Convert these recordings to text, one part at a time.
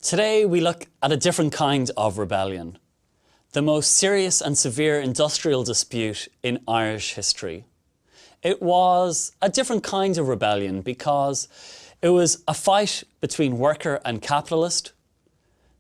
Today we look at a different kind of rebellion, the most serious and severe industrial dispute in Irish history. It was a different kind of rebellion because it was a fight between worker and capitalist.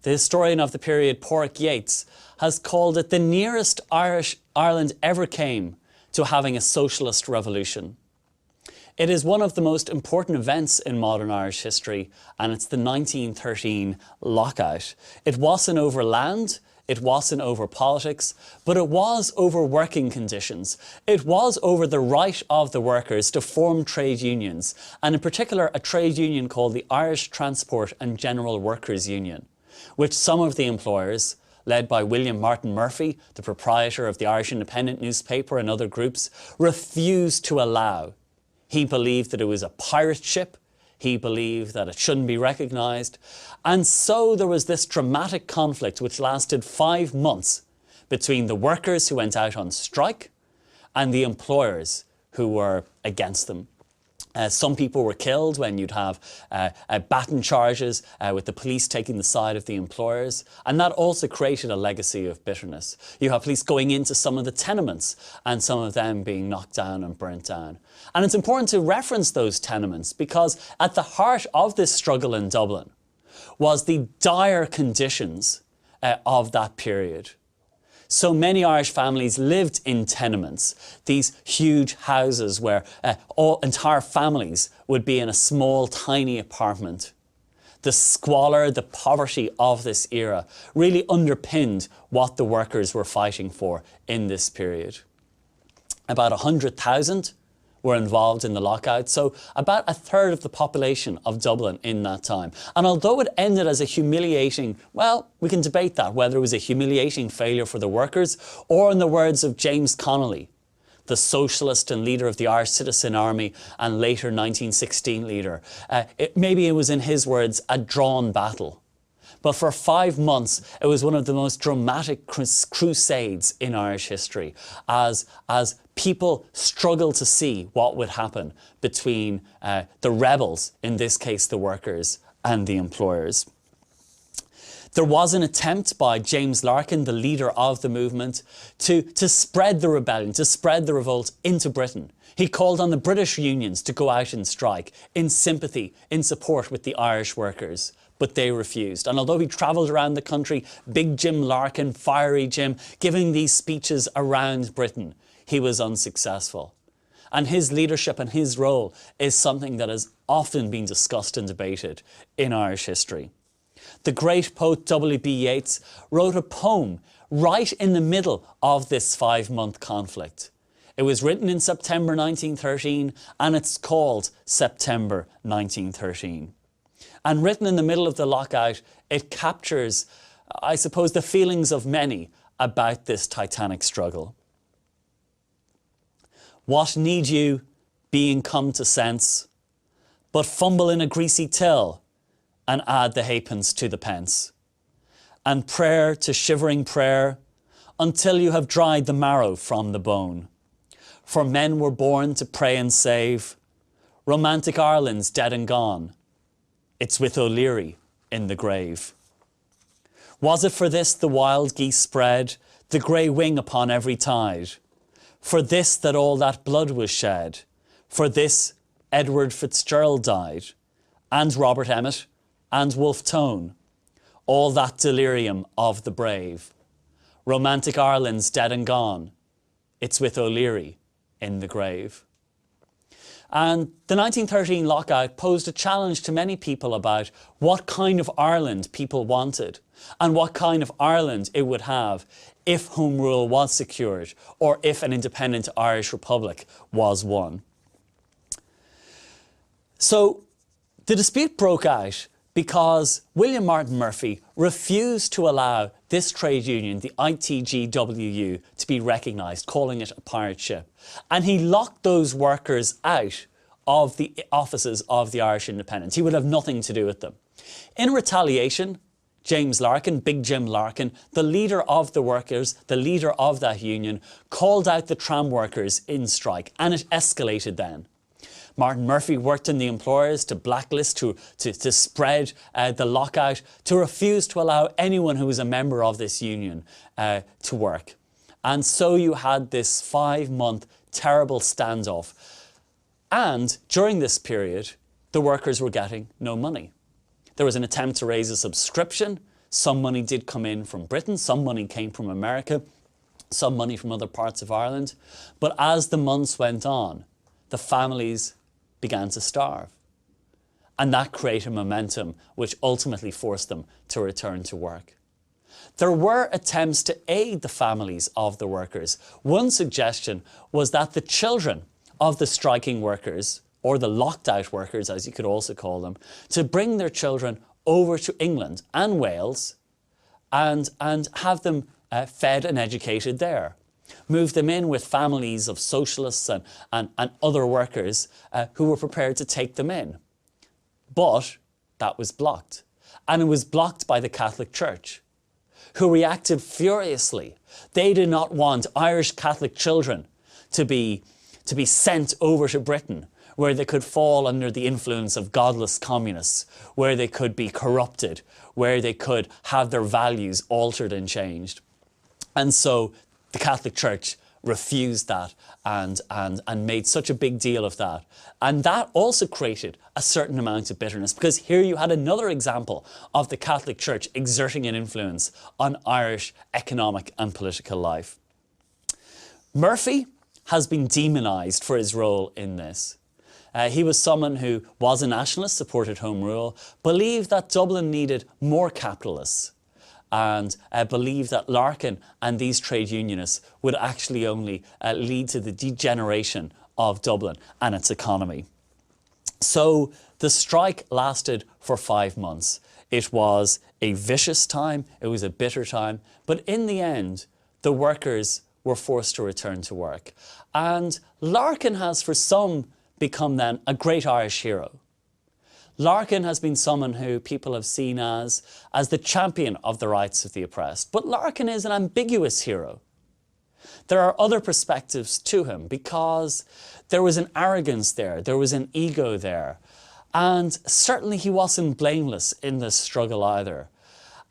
The historian of the period, Patrick Geoghegan, has called it the nearest Ireland ever came to having a socialist revolution. It is one of the most important events in modern Irish history, and it's the 1913 lockout. It wasn't over land, it wasn't over politics, but it was over working conditions. It was over the right of the workers to form trade unions, and in particular a trade union called the Irish Transport and General Workers Union, which some of the employers, led by William Martin Murphy, the proprietor of the Irish Independent newspaper, and other groups, refused to allow. He believed that it was a pirate ship. He believed that it shouldn't be recognised. And so there was this dramatic conflict which lasted 5 months between the workers who went out on strike and the employers who were against them. Some people were killed when you'd have baton charges with the police taking the side of the employers, and that also created a legacy of bitterness. You have police going into some of the tenements and some of them being knocked down and burnt down. And it's important to reference those tenements because at the heart of this struggle in Dublin was the dire conditions of that period. So many Irish families lived in tenements, these huge houses where entire families would be in a small, tiny apartment. The squalor, the poverty of this era really underpinned what the workers were fighting for in this period. About 100,000 were involved in the lockout, so about a third of the population of Dublin in that time. And although it ended as a humiliating, well, we can debate that, whether it was a humiliating failure for the workers, or in the words of James Connolly, the socialist and leader of the Irish Citizen Army and later 1916 leader, maybe it was in his words, a drawn battle. But for 5 months, it was one of the most dramatic crusades in Irish history as people struggled to see what would happen between the rebels, in this case the workers, and the employers. There was an attempt by James Larkin, the leader of the movement, to spread the rebellion, to spread the revolt into Britain. He called on the British unions to go out and strike in sympathy, in support with the Irish workers. But they refused. And although he travelled around the country, Big Jim Larkin, Fiery Jim, giving these speeches around Britain, he was unsuccessful. And his leadership and his role is something that has often been discussed and debated in Irish history. The great poet W.B. Yeats wrote a poem right in the middle of this 5-month conflict. It was written in September 1913 and it's called September 1913. And written in the middle of the lockout, it captures, I suppose, the feelings of many about this titanic struggle. What need you, being come to sense, but fumble in a greasy till and add the halfpence to the pence, and prayer to shivering prayer until you have dried the marrow from the bone. For men were born to pray and save, romantic Ireland's dead and gone, it's with O'Leary in the grave. Was it for this the wild geese spread, the grey wing upon every tide? For this that all that blood was shed? For this Edward Fitzgerald died? And Robert Emmet? And Wolfe Tone? All that delirium of the brave? Romantic Ireland's dead and gone, it's with O'Leary in the grave. And the 1913 lockout posed a challenge to many people about what kind of Ireland people wanted and what kind of Ireland it would have if Home Rule was secured or if an independent Irish Republic was won. So the dispute broke out because William Martin Murphy refused to allow this trade union, the ITGWU, to be recognised, calling it a pirate ship. And he locked those workers out of the offices of the Irish Independents. He would have nothing to do with them. In retaliation, James Larkin, Big Jim Larkin, the leader of the workers, the leader of that union, called out the tram workers in strike, and it escalated then. Martin Murphy worked in the employers to blacklist, to spread the lockout, to refuse to allow anyone who was a member of this union to work. And so you had this 5-month terrible standoff. And during this period, the workers were getting no money. There was an attempt to raise a subscription. Some money did come in from Britain, some money came from America, some money from other parts of Ireland. But as the months went on, the families began to starve. And that created momentum which ultimately forced them to return to work. There were attempts to aid the families of the workers. One suggestion was that the children of the striking workers, or the locked out workers as you could also call them, to bring their children over to England and Wales and have them fed and educated there. Move them in with families of socialists and other workers who were prepared to take them in. But that was blocked. And it was blocked by the Catholic Church, who reacted furiously. They did not want Irish Catholic children to be sent over to Britain, where they could fall under the influence of godless communists, where they could be corrupted, where they could have their values altered and changed. And so the Catholic Church refused that and made such a big deal of that. And that also created a certain amount of bitterness, because here you had another example of the Catholic Church exerting an influence on Irish economic and political life. Murphy has been demonised for his role in this. He was someone who was a nationalist, supported Home Rule, believed that Dublin needed more capitalists, and believed that Larkin and these trade unionists would actually only lead to the degeneration of Dublin and its economy. So the strike lasted for 5 months. It was a vicious time, it was a bitter time, but in the end, the workers were forced to return to work. And Larkin has, for some, become then a great Irish hero. Larkin has been someone who people have seen as the champion of the rights of the oppressed. But Larkin is an ambiguous hero. There are other perspectives to him, because there was an arrogance there, there was an ego there. And certainly he wasn't blameless in this struggle either.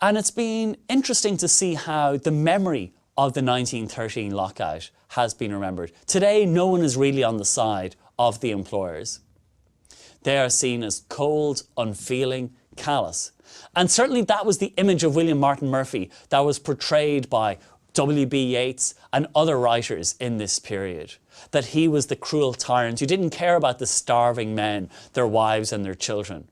And it's been interesting to see how the memory of the 1913 lockout has been remembered. Today, no one is really on the side of the employers. They are seen as cold, unfeeling, callous. And certainly that was the image of William Martin Murphy that was portrayed by W.B. Yeats and other writers in this period. That he was the cruel tyrant who didn't care about the starving men, their wives and their children.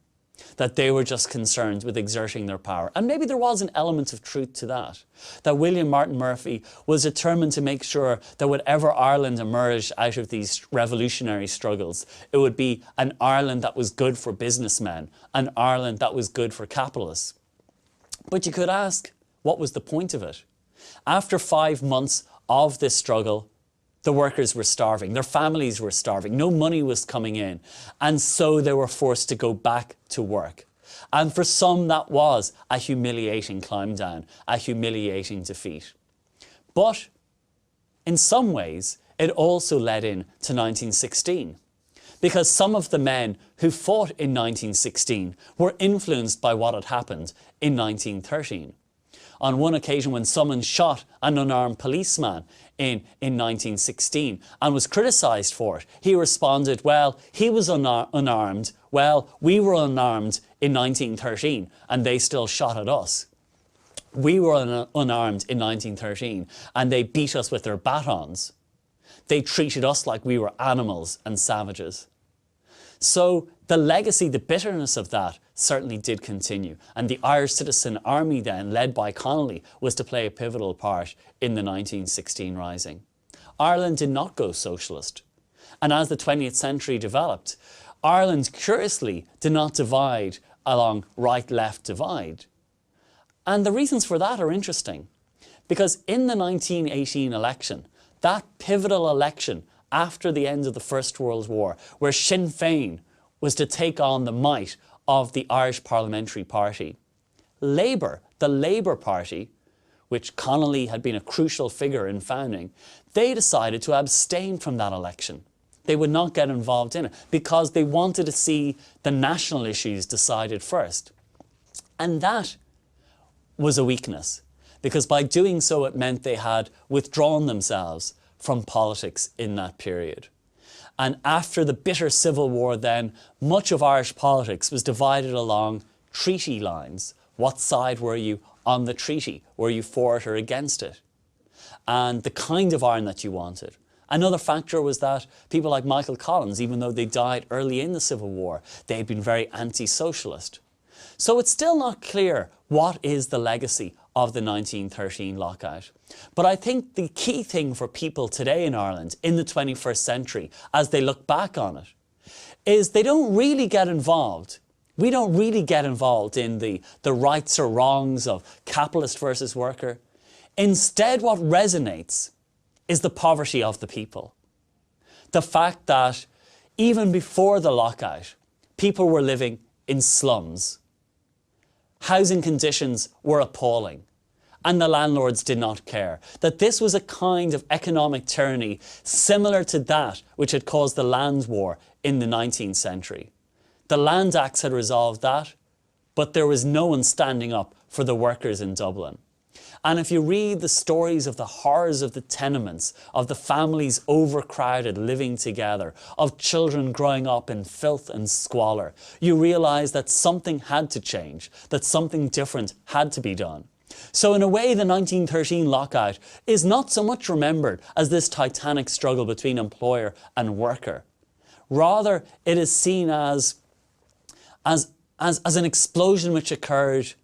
That they were just concerned with exerting their power. And maybe there was an element of truth to that. That William Martin Murphy was determined to make sure that whatever Ireland emerged out of these revolutionary struggles, it would be an Ireland that was good for businessmen, an Ireland that was good for capitalists. But you could ask, what was the point of it? After 5 months of this struggle, the workers were starving, their families were starving, no money was coming in, and so they were forced to go back to work. And for some that was a humiliating climb down, a humiliating defeat. But in some ways, it also led in to 1916, because some of the men who fought in 1916 were influenced by what had happened in 1913. On one occasion, when someone shot an unarmed policeman in 1916 and was criticised for it, he responded, well, he was unarmed. Well, we were unarmed in 1913 and they still shot at us. We were unarmed in 1913 and they beat us with their batons. They treated us like we were animals and savages. So the legacy, the bitterness of that certainly did continue. And the Irish Citizen Army then, led by Connolly, was to play a pivotal part in the 1916 Rising. Ireland did not go socialist. And as the 20th century developed, Ireland curiously did not divide along right-left divide. And the reasons for that are interesting. Because in the 1918 election, that pivotal election after the end of the First World War, where Sinn Féin was to take on the might of the Irish Parliamentary Party, Labour, the Labour Party, which Connolly had been a crucial figure in founding, they decided to abstain from that election. They would not get involved in it because they wanted to see the national issues decided first. And that was a weakness, because by doing so it meant they had withdrawn themselves from politics in that period. And after the bitter civil war then, much of Irish politics was divided along treaty lines. What side were you on the treaty? Were you for it or against it? And the kind of Ireland that you wanted. Another factor was that people like Michael Collins, even though they died early in the Civil War, they had been very anti-socialist. So it's still not clear what is the legacy of the 1913 lockout. But I think the key thing for people today in Ireland in the 21st century, as they look back on it, is they don't really get involved. We don't really get involved in the rights or wrongs of capitalist versus worker. Instead, what resonates is the poverty of the people. The fact that even before the lockout, people were living in slums. Housing conditions were appalling, and the landlords did not care. That this was a kind of economic tyranny similar to that which had caused the Land War in the 19th century. The Land Acts had resolved that, but there was no one standing up for the workers in Dublin. And if you read the stories of the horrors of the tenements, of the families overcrowded living together, of children growing up in filth and squalor, you realise that something had to change, that something different had to be done. So in a way, the 1913 lockout is not so much remembered as this titanic struggle between employer and worker. Rather, it is seen as an explosion which occurred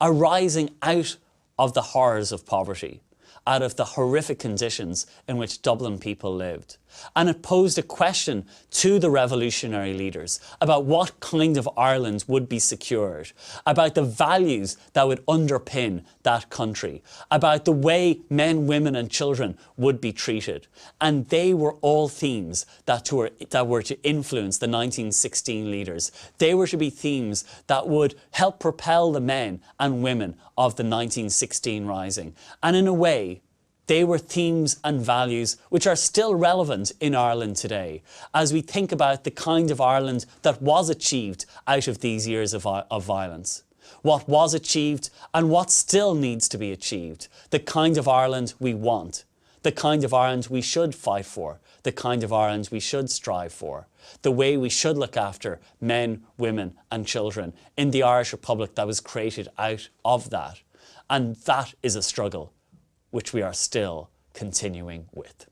arising out of the horrors of poverty, out of the horrific conditions in which Dublin people lived. And it posed a question to the revolutionary leaders about what kind of Ireland would be secured, about the values that would underpin that country, about the way men, women and children would be treated. And they were all themes that were to influence the 1916 leaders. They were to be themes that would help propel the men and women of the 1916 rising. And in a way, they were themes and values which are still relevant in Ireland today as we think about the kind of Ireland that was achieved out of these years of violence. What was achieved and what still needs to be achieved. The kind of Ireland we want. The kind of Ireland we should fight for. The kind of Ireland we should strive for. The way we should look after men, women and children in the Irish Republic that was created out of that. And that is a struggle which we are still continuing with.